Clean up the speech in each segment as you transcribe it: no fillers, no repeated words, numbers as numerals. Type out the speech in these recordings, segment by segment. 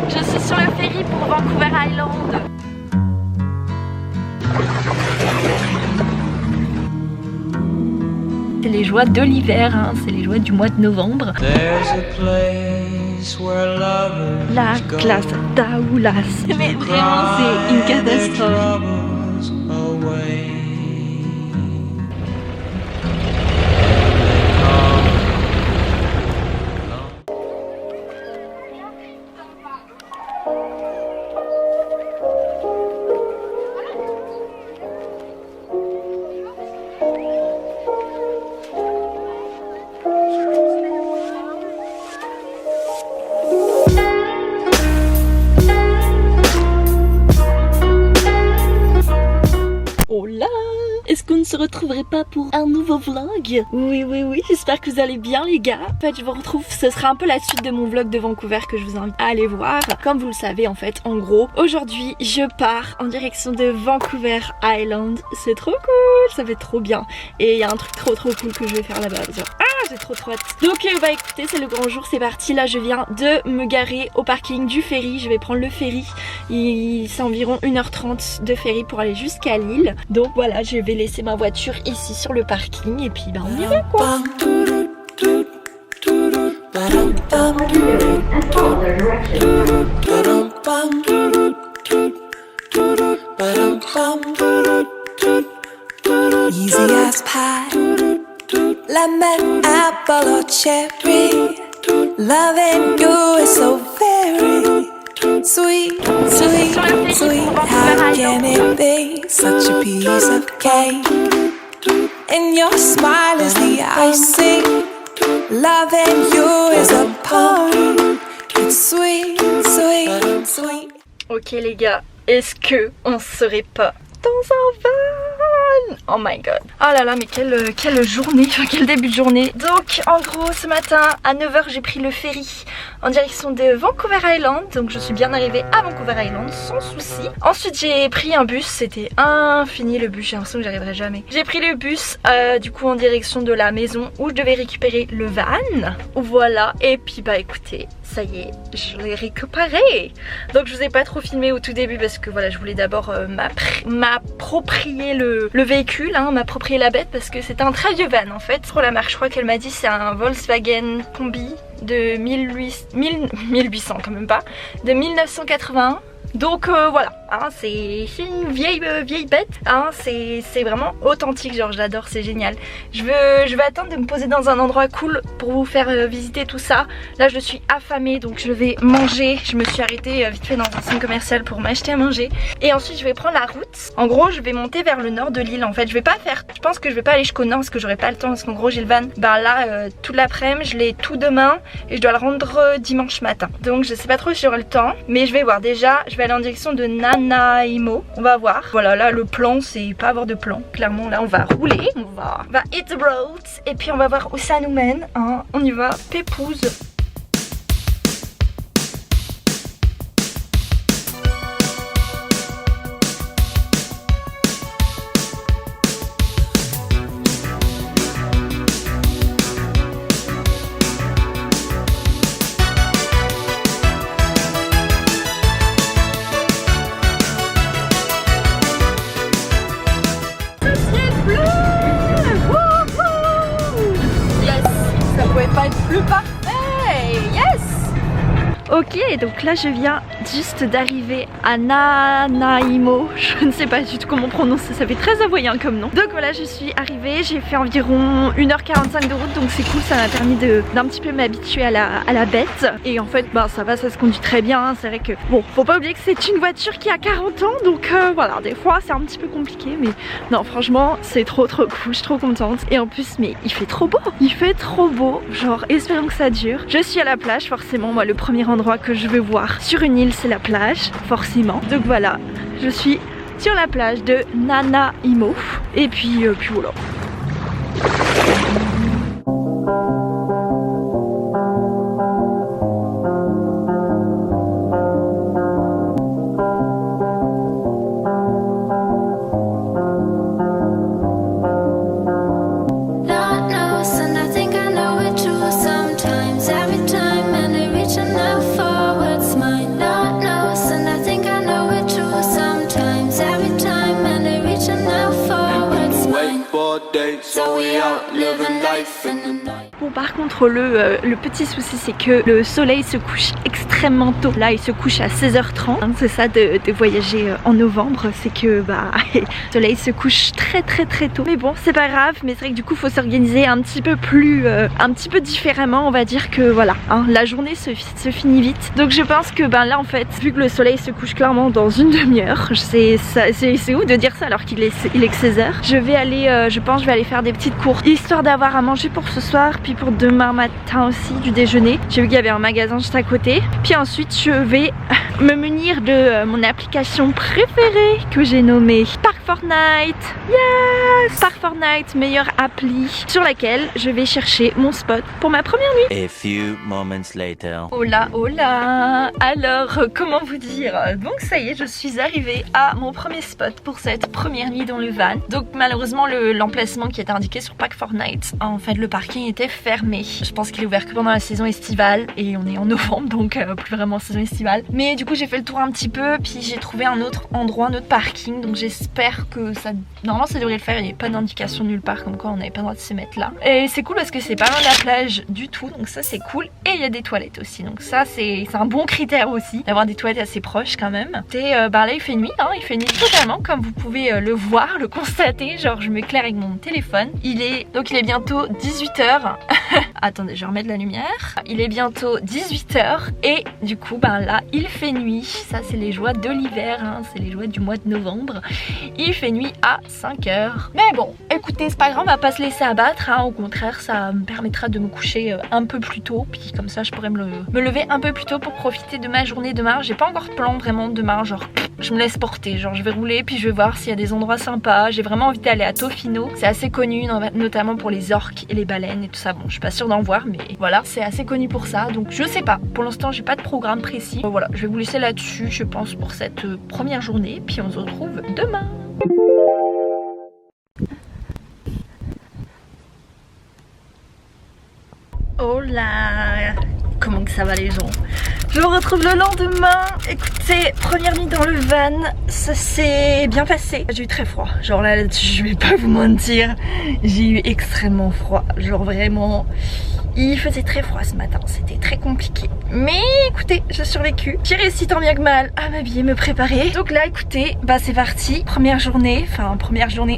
Je suis sur le ferry pour Vancouver Island. C'est les joies de l'hiver, hein. C'est les joies du mois de novembre. La classe d'Aoulas. Mais vraiment, c'est une catastrophe. Est-ce qu'on ne se retrouverait pas pour un nouveau vlog? Oui, j'espère que vous allez bien les gars. En fait je vous retrouve, ce sera un peu la suite de mon vlog de Vancouver que je vous invite à aller voir. Comme vous le savez en fait, en gros, aujourd'hui je pars en direction de Vancouver Island. C'est trop cool, ça fait trop bien. Et il y a un truc trop cool que je vais faire là-bas. J'ai trop hâte. Donc bah écoutez, c'est le grand jour, c'est parti. Là je viens de me garer au parking du ferry. Je vais prendre le ferry. C'est environ 1h30 de ferry pour aller jusqu'à l'île. Donc voilà, je vais laisser ma voiture ici sur le parking et puis bah on y va quoi. Easy as pie, lemon, apple or cherry. Loving you is so very sweet, sweet, sweet. How can it be such a piece of cake? And your smile is the icing. Loving you is a poem. It's sweet, sweet, sweet. Ok les gars, est-ce que on serait pas dans un van? Oh my god. Oh là là, mais quelle journée, enfin quel début de journée. Donc en gros ce matin à 9h j'ai pris le ferry en direction de Vancouver Island. Donc je suis bien arrivée à Vancouver Island sans souci. Ensuite j'ai pris un bus, c'était infini le bus, j'ai l'impression que j'arriverai jamais. J'ai pris le bus du coup en direction de la maison où je devais récupérer le van. Voilà, et puis bah écoutez, ça y est, je l'ai récupéré. Donc je vous ai pas trop filmé au tout début parce que voilà, je voulais d'abord m'approprier le véhicule, hein, m'approprier la bête parce que c'est un très vieux van en fait. Pour la marque, je crois qu'elle m'a dit c'est un Volkswagen Combi de 1800 quand même pas, de 1981. Donc voilà, hein, c'est une vieille bête, hein, c'est vraiment authentique, genre j'adore, c'est génial. Je vais attendre de me poser dans un endroit cool pour vous faire visiter tout ça. Là je suis affamée donc je vais manger. Je me suis arrêtée vite fait dans un centre commercial pour m'acheter à manger. Et ensuite je vais prendre la route. En gros je vais monter vers le nord de l'île en fait. Je pense que je vais pas aller jusqu'au nord parce que j'aurai pas le temps. Parce qu'en gros j'ai le van, ben là toute l'après-midi, je l'ai tout demain. Et je dois le rendre dimanche matin. Donc je sais pas trop si j'aurai le temps. Mais je vais voir déjà, je vais aller en direction de Nanaimo, on va voir. Voilà, là le plan c'est pas avoir de plan, clairement là on va rouler, on va hit the road et puis on va voir où ça nous mène, hein. On y va, pépouze. Plus parfait, yes. Ok, donc là je viens juste d'arriver à Nanaimo. Je ne sais pas du tout comment prononcer, ça fait très hawaïen comme nom. Donc voilà, je suis arrivée, j'ai fait environ 1h45 de route, donc c'est cool, ça m'a permis d'un petit peu m'habituer à la bête. Et en fait, bah ça va, ça se conduit très bien, hein. C'est vrai que, bon, faut pas oublier que c'est une voiture qui a 40 ans, donc voilà, des fois c'est un petit peu compliqué, mais non, franchement, c'est trop cool, je suis trop contente. Et en plus, mais il fait trop beau, genre espérons que ça dure. Je suis à la plage, forcément, moi le premier endroit que je veux voir sur une île c'est la plage, forcément. Donc voilà, je suis sur la plage de Nanaimo et puis voilà. Every time and they reach enough for what's mine now. Bon, par contre le petit souci c'est que le soleil se couche extrêmement tôt. Là il se couche à 16h30, hein, c'est ça de voyager en novembre, c'est que bah le soleil se couche très tôt. Mais bon c'est pas grave, mais c'est vrai que du coup faut s'organiser un petit peu plus, un petit peu différemment. On va dire que voilà, hein, la journée se finit vite. Donc je pense que ben là en fait, vu que le soleil se couche clairement dans une demi-heure, c'est ouf de dire ça alors qu'il est que 16h. Je vais aller, je pense je vais aller faire des petites courses, histoire d'avoir à manger pour ce soir, puis pour demain matin aussi du déjeuner. J'ai vu qu'il y avait un magasin juste à côté. Puis ensuite je vais me munir de mon application préférée que j'ai nommée Park Fortnite. Yes! Park Fortnite, meilleure appli sur laquelle je vais chercher mon spot pour ma première nuit. A few moments later. Oh là. Alors comment vous dire, donc ça y est, je suis arrivée à mon premier spot pour cette première nuit dans le van. Donc malheureusement l'emplacement qui était indiqué sur Park Fortnite, en fait le parking était fermé. Je pense qu'il est ouvert que pendant la saison estivale et on est en novembre donc plus vraiment saison estivale. Mais du coup j'ai fait le tour un petit peu, puis j'ai trouvé un autre endroit, un autre parking, donc j'espère que ça, normalement ça devrait le faire. Il n'y a pas d'indication nulle part comme quoi on n'avait pas le droit de se mettre là. Et c'est cool parce que c'est pas loin de la plage du tout, donc ça c'est cool. Et il y a des toilettes aussi, donc ça c'est un bon critère aussi d'avoir des toilettes assez proches quand même. Et bah là il fait nuit, hein, il fait nuit totalement comme vous pouvez le voir, le constater. Genre je m'éclaire avec mon téléphone. Il est bientôt 18h. Attendez, je remets de la lumière. Il est bientôt 18h et du coup ben là il fait nuit. Ça c'est les joies de l'hiver, hein, c'est les joies du mois de novembre. Il fait nuit à 5h. Mais bon, écoutez, c'est pas grave, on va pas se laisser abattre, hein. Au contraire, ça me permettra de me coucher un peu plus tôt. Puis comme ça je pourrais me lever un peu plus tôt pour profiter de ma journée demain. J'ai pas encore de plan vraiment demain, genre je me laisse porter, genre je vais rouler puis je vais voir s'il y a des endroits sympas. J'ai vraiment envie d'aller à Tofino, c'est assez connu notamment pour les orques et les baleines et tout ça. Bon, je suis pas sûre d'en voir, mais voilà, c'est assez connu pour ça, donc je sais pas, pour l'instant j'ai pas de programme précis. Voilà, je vais vous laisser là-dessus je pense pour cette première journée, puis on se retrouve demain. Oh là, comment que ça va les gens? Je vous retrouve le lendemain. Écoutez, première nuit dans le van, ça s'est bien passé. J'ai eu très froid, genre là-dessus je vais pas vous mentir, j'ai eu extrêmement froid, genre vraiment. Il faisait très froid ce matin, c'était très compliqué. Mais écoutez, j'ai survécu. J'ai réussi tant bien que mal à m'habiller, me préparer. Donc là écoutez, bah c'est parti. Première journée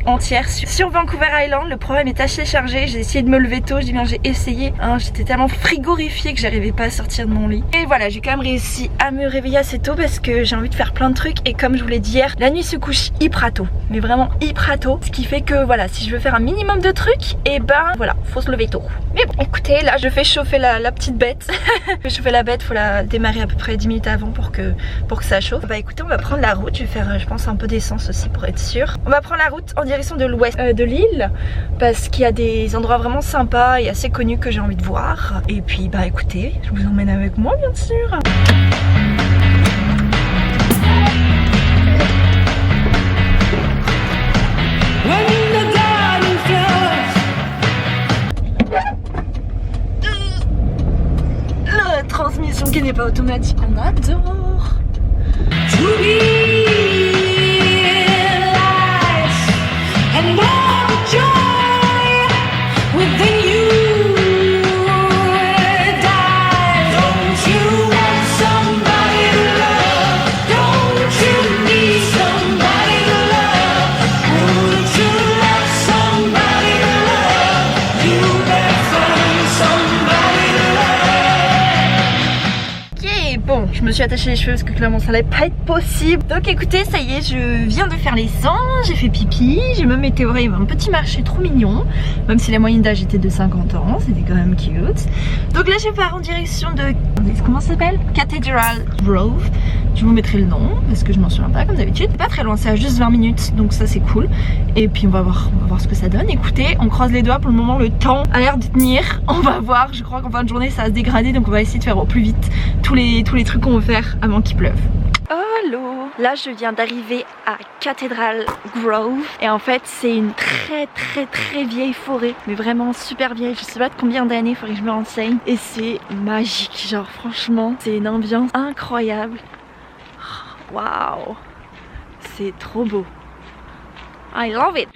entière sur Vancouver Island. Le programme est assez chargé, j'ai essayé de me lever tôt, je dis bien j'ai essayé. Hein, j'étais tellement frigorifiée que j'arrivais pas à sortir de mon lit. Et voilà, j'ai quand même réussi à me réveiller assez tôt parce que j'ai envie de faire plein de trucs. Et comme je vous l'ai dit hier, la nuit se couche hyper tôt. Mais vraiment hyper tôt. Ce qui fait que voilà, si je veux faire un minimum de trucs, et ben voilà, faut se lever tôt. Mais bon, écoutez, là je fais chauffer la petite bête. Je fais chauffer la bête, faut la démarrer à peu près 10 minutes avant pour que ça chauffe. Bah écoutez, on va prendre la route, je vais faire je pense un peu d'essence aussi pour être sûr. On va prendre la route en direction de l'ouest de l'île parce qu'il y a des endroits vraiment sympas et assez connus que j'ai envie de voir. Et puis bah écoutez, je vous emmène avec moi bien sûr. Transmission qui n'est pas automatique, on adore. Bon, je me suis attachée les cheveux parce que clairement ça allait pas être possible. Donc écoutez, ça y est, je viens de faire l'essence, j'ai fait pipi, j'ai même été voir un petit marché trop mignon. Même si la moyenne d'âge était de 50 ans, c'était quand même cute. Donc là je pars en direction de... Comment ça s'appelle? Cathedral Grove. Je vous mettrai le nom parce que je m'en souviens pas comme d'habitude. Pas très loin, c'est à juste 20 minutes, donc ça c'est cool. Et puis on va voir ce que ça donne. Écoutez, on croise les doigts, pour le moment le temps a l'air de tenir. On va voir, je crois qu'en fin de journée ça va se dégrader, donc on va essayer de faire au plus vite tous les trucs qu'on veut faire avant qu'il pleuve. Hello! Là je viens d'arriver à Cathedral Grove et en fait c'est une très vieille forêt, mais vraiment super vieille, je sais pas de combien d'années, il faudrait que je me renseigne. Et c'est magique, genre franchement c'est une ambiance incroyable. Waouh! C'est trop beau. I love it!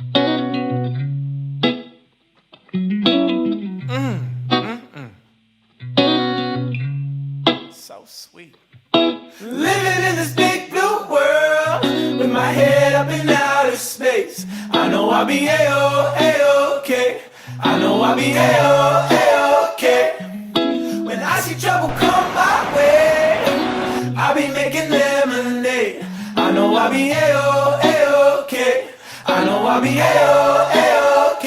so sweet. Living in this big blue world with my head up in outer space. I know I'll be A-O-A-OK. I know I'll be A-O-A-OK. When I see trouble come my way, I'll be making lemonade. I know I'll be A-O-A-OK. I know I'll be A-O-A-OK.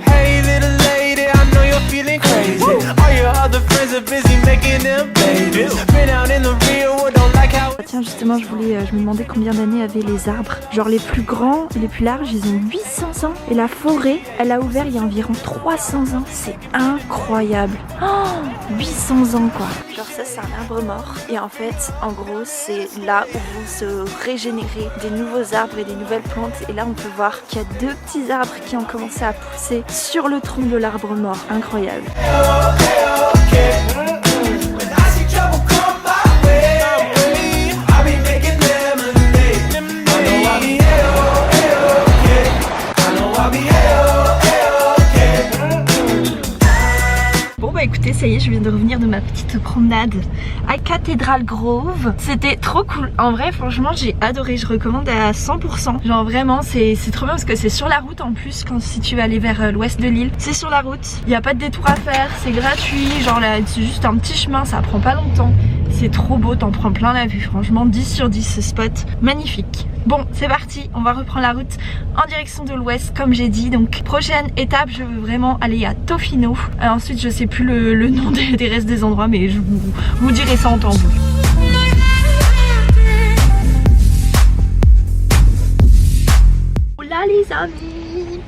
Hey little lady, I know you're feeling crazy. All your other friends are busy making them babies. Been out in the real world, don't like how it's... Tiens, justement, je me demandais combien d'années avaient les arbres. Genre les plus grands et les plus larges, ils ont 800 ans. Et la forêt, elle a ouvert il y a environ 300 ans. C'est incroyable. Oh, 800 ans quoi. Genre ça, c'est un arbre mort. Et en fait, en gros, c'est là où vous se régénérez des nouveaux arbres et des nouvelles plantes. Et là, on peut voir qu'il y a 2 petits arbres qui ont commencé à pousser sur le tronc de l'arbre mort. Incroyable. Bon bah écoutez, ça y est, je viens de revenir de ma petite promenade à Cathedral Grove. C'était trop cool. En vrai, franchement, j'ai adoré. Je recommande à 100%. Genre vraiment, c'est trop bien parce que c'est sur la route en plus. Quand si tu vas aller vers l'ouest de l'île, c'est sur la route. Il n'y a pas de détour à faire, c'est gratuit. Genre là, c'est juste un petit chemin, ça prend pas longtemps. C'est trop beau, t'en prends plein la vue. Franchement, 10 sur 10 ce spot. Magnifique. Bon, c'est parti, on va reprendre la route en direction de l'ouest comme j'ai dit. Donc prochaine étape, je veux vraiment aller à Tofino. Ensuite, je sais plus le nom des restes des endroits, mais je vous dirai ça en temps voulu. Hola les amis.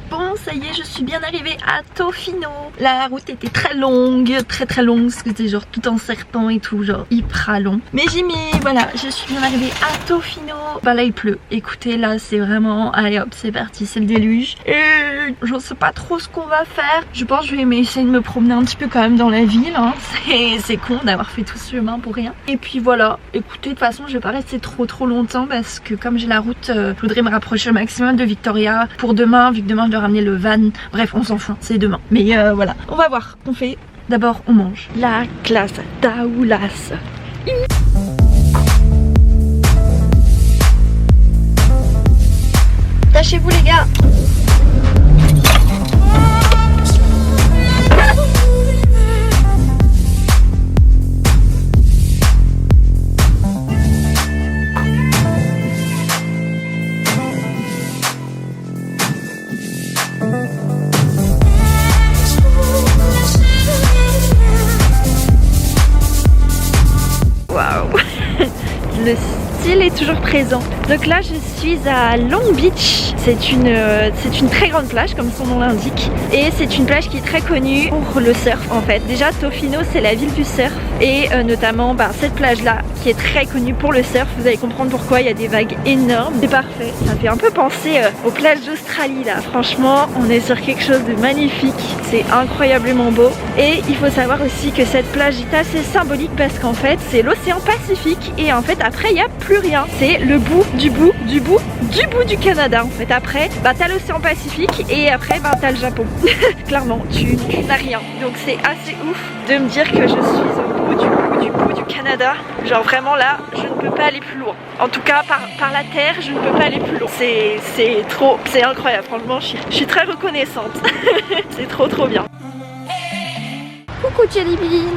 Bon, ça y est, je suis bien arrivée à Tofino. La route était très longue, très longue, parce que c'était genre tout en serpent et tout, genre hyper long. Mais j'ai mis, voilà, je suis bien arrivée à Tofino. Bah là il pleut, écoutez, là c'est vraiment, allez hop, c'est parti, c'est le déluge. Et je sais pas trop ce qu'on va faire. Je pense que je vais essayer de me promener un petit peu quand même dans la ville, hein. C'est con d'avoir fait tout ce chemin pour rien. Et puis voilà, écoutez, de toute façon je vais pas rester trop longtemps parce que comme j'ai la route, je voudrais me rapprocher au maximum de Victoria pour demain, vu que demain je dois ramener le van. Bref, on s'en fout, c'est demain. Mais voilà, on va voir ce qu'on fait. D'abord on mange. La classe taoulas. Tâchez-vous les gars. Waouh. Le style est toujours présent. Donc là je suis à Long Beach. C'est une très grande plage comme son nom l'indique. Et c'est une plage qui est très connue pour le surf en fait. Déjà Tofino c'est la ville du surf. Et notamment cette plage là qui est très connue pour le surf. Vous allez comprendre pourquoi, il y a des vagues énormes. C'est parfait. Ça fait un peu penser aux plages d'Australie là. Franchement on est sur quelque chose de magnifique. C'est incroyablement beau. Et il faut savoir aussi que cette plage est assez symbolique parce qu'en fait c'est l'océan Pacifique. Et en fait après il n'y a plus rien. C'est le bout du Canada en fait. Après t'as l'océan Pacifique et après t'as le Japon. Clairement tu n'as rien. Donc c'est assez ouf de me dire que je suis au bout du Canada. Genre vraiment là je ne peux pas aller plus loin. En tout cas par la terre je ne peux pas aller plus loin. C'est incroyable. Franchement je suis très reconnaissante. C'est trop bien. Coucou Jelly Bean.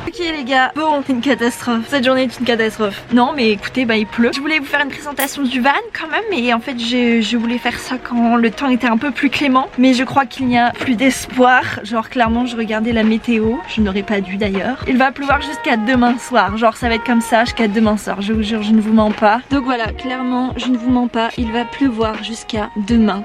Ok les gars, bon, une catastrophe, cette journée est une catastrophe. Non mais écoutez, il pleut. Je voulais vous faire une présentation du van quand même, mais en fait je voulais faire ça quand le temps était un peu plus clément. Mais je crois qu'il n'y a plus d'espoir. Genre clairement je regardais la météo, je n'aurais pas dû d'ailleurs. Il va pleuvoir jusqu'à demain soir, genre ça va être comme ça jusqu'à demain soir, je vous jure, je ne vous mens pas. Donc voilà, clairement je ne vous mens pas, il va pleuvoir jusqu'à demain.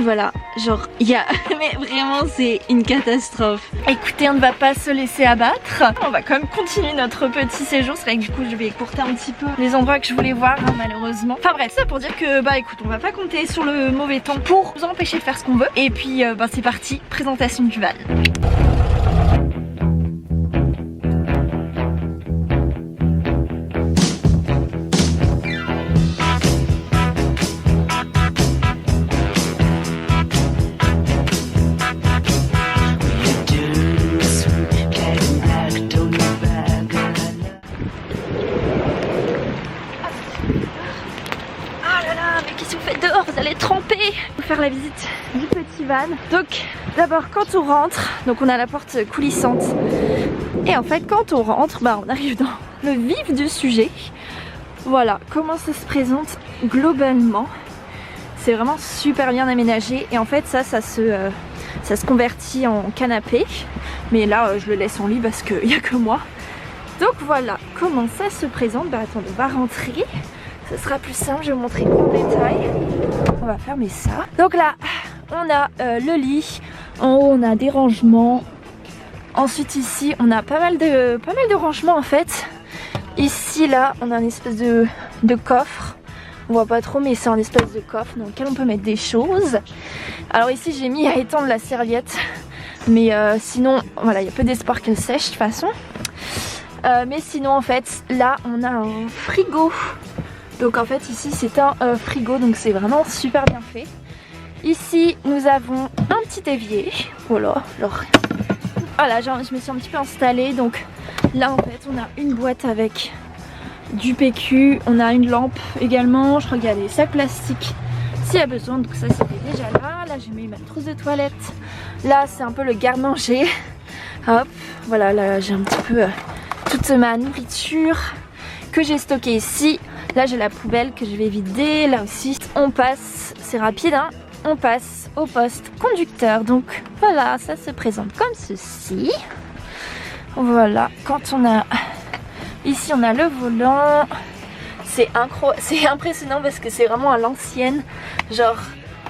Voilà, genre il y a... mais vraiment c'est une catastrophe. Écoutez, on ne va pas se laisser abattre. On va quand même continuer notre petit séjour. C'est vrai que du coup je vais écourter un petit peu les endroits que je voulais voir malheureusement. Enfin bref, ça pour dire que écoute, on va pas compter sur le mauvais temps pour nous empêcher de faire ce qu'on veut. Et puis c'est parti, présentation du van. faire la visite du petit van. Donc d'abord quand on rentre, donc on a la porte coulissante. Et en fait quand on rentre, bah, on arrive dans le vif du sujet. Voilà comment ça se présente globalement. C'est vraiment super bien aménagé. Et en fait ça se convertit en canapé. Mais là je le laisse en lit parce qu'il n'y a que moi. Donc voilà comment ça se présente. Bah attendez, on va rentrer. Ce sera plus simple, je vais vous montrer en détail. On va fermer ça. Donc là, on a le lit. En haut, on a des rangements. Ensuite ici, on a pas mal de rangements en fait. Ici, là, on a un espèce de coffre. On voit pas trop, mais c'est un espèce de coffre dans lequel on peut mettre des choses. Alors ici, j'ai mis à étendre la serviette. Mais sinon, voilà, il y a peu d'espoir qu'elle sèche de toute façon. Mais sinon, en fait, là, on a un frigo. Donc en fait ici c'est un frigo, donc c'est vraiment super bien fait. Ici nous avons un petit évier. Voilà, voilà, je me suis un petit peu installée. Donc là en fait on a une boîte avec du PQ, on a une lampe également. Je crois qu'il y a des sacs plastiques s'il y a besoin, donc ça c'était déjà là. Là j'ai mis ma trousse de toilette. Là c'est un peu le garde-manger. Hop, voilà, là j'ai un petit peu toute ma nourriture que j'ai stockée ici. Là j'ai la poubelle que je vais vider. Là aussi on passe, c'est rapide hein, on passe au poste conducteur. Donc voilà, ça se présente comme ceci. Voilà, quand on a ici on a le volant. C'est impressionnant parce que c'est vraiment à l'ancienne. Genre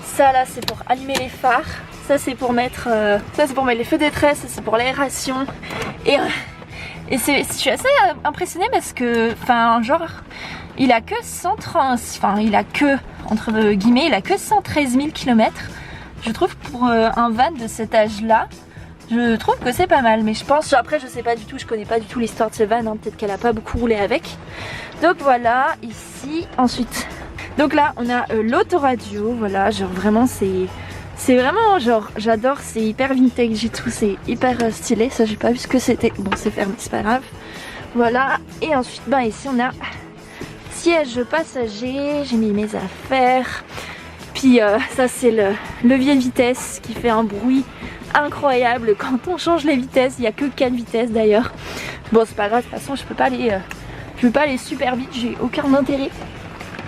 ça là c'est pour allumer les phares. Ça c'est pour mettre les feux détresse. Ça c'est pour l'aération. Et je suis assez impressionnée parce que genre il a que 113 000 km. Je trouve pour un van de cet âge là, je trouve que c'est pas mal. Mais je pense, après je sais pas du tout, je connais pas du tout l'histoire de ce van hein, peut-être qu'elle a pas beaucoup roulé avec. Donc voilà, ici, ensuite. Donc là on a l'autoradio, voilà, genre vraiment c'est vraiment genre j'adore, c'est hyper vintage et tout, c'est hyper stylé. Ça j'ai pas vu ce que c'était, bon c'est fermé, c'est pas grave. Voilà, et ensuite ben ici on a siège passager, j'ai mis mes affaires. Puis ça c'est le levier de vitesse qui fait un bruit incroyable quand on change les vitesses. Il n'y a que 4 vitesses d'ailleurs. Bon c'est pas grave, de toute façon je peux pas aller super vite, j'ai aucun intérêt.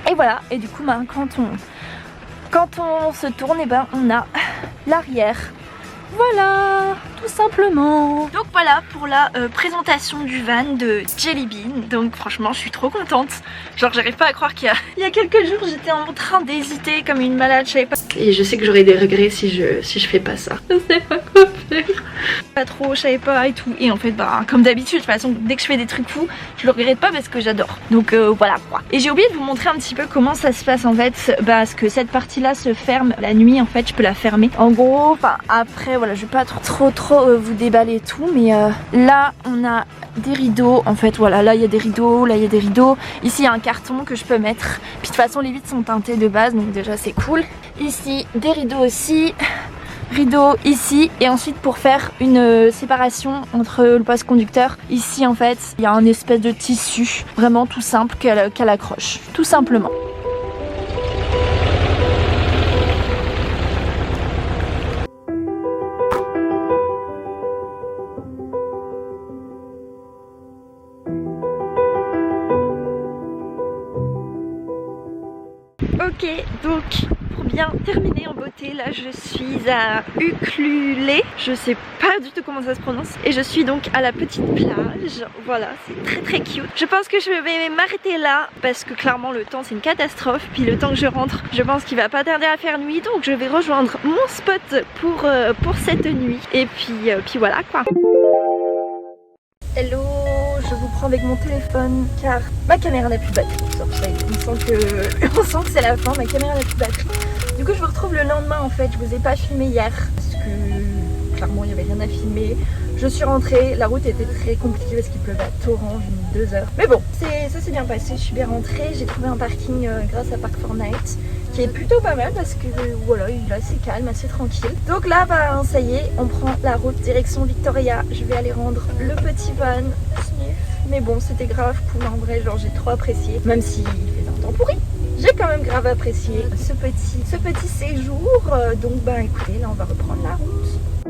Et voilà, et du coup ben, quand on se tourne, et ben on a l'arrière. Voilà, tout simplement. Donc voilà pour la présentation du van de Jelly Bean. Donc franchement je suis trop contente. Genre j'arrive pas à croire qu'il y a quelques jours j'étais en train d'hésiter comme une malade, je savais pas. Et je sais que j'aurai des regrets si je fais pas ça. Je sais pas quoi faire. Pas trop, je savais pas et tout. Et en fait bah comme d'habitude, de toute façon dès que je fais des trucs fous, je le regrette pas parce que j'adore. Donc voilà quoi. Et j'ai oublié de vous montrer un petit peu comment ça se passe en fait. Parce que cette partie là se ferme la nuit en fait, je peux la fermer. En gros, enfin après voilà, je vais pas trop vous déballer tout, mais là on a des rideaux en fait, voilà, là il y a des rideaux, là il y a des rideaux, ici il y a un carton que je peux mettre, puis de toute façon les vitres sont teintées de base donc déjà c'est cool. Ici des rideaux aussi, rideaux ici, et ensuite pour faire une séparation entre le poste conducteur, ici en fait il y a un espèce de tissu vraiment tout simple qu'elle accroche, tout simplement. Ok, donc pour bien terminer en beauté, là je suis à Ukulele, je sais pas du tout comment ça se prononce, et je suis donc à la petite plage. Voilà, c'est très cute. Je pense que je vais m'arrêter là parce que clairement le temps c'est une catastrophe, puis le temps que je rentre je pense qu'il va pas tarder à faire nuit, donc je vais rejoindre mon spot pour cette nuit, et puis voilà quoi. Hello, je vous prends avec mon téléphone car ma caméra n'a plus de batterie. On sent que c'est la fin, ma caméra n'a plus de batterie. Du coup je vous retrouve le lendemain en fait, je vous ai pas filmé hier parce que clairement il n'y avait rien à filmer. Je suis rentrée, la route était très compliquée parce qu'il pleuvait à torrent, j'ai mis 2 heures. Mais bon, ça s'est bien passé, je suis bien rentrée, j'ai trouvé un parking grâce à Park4Night qui est plutôt pas mal parce que voilà, il est assez calme, assez tranquille. Donc là, bah ça y est, on prend la route direction Victoria. Je vais aller rendre le petit van Sniff. Mais bon, c'était grave cool en vrai, genre j'ai trop apprécié. Même s'il fait un temps pourri, j'ai quand même grave apprécié ce petit séjour. Donc ben écoutez, là on va reprendre la route.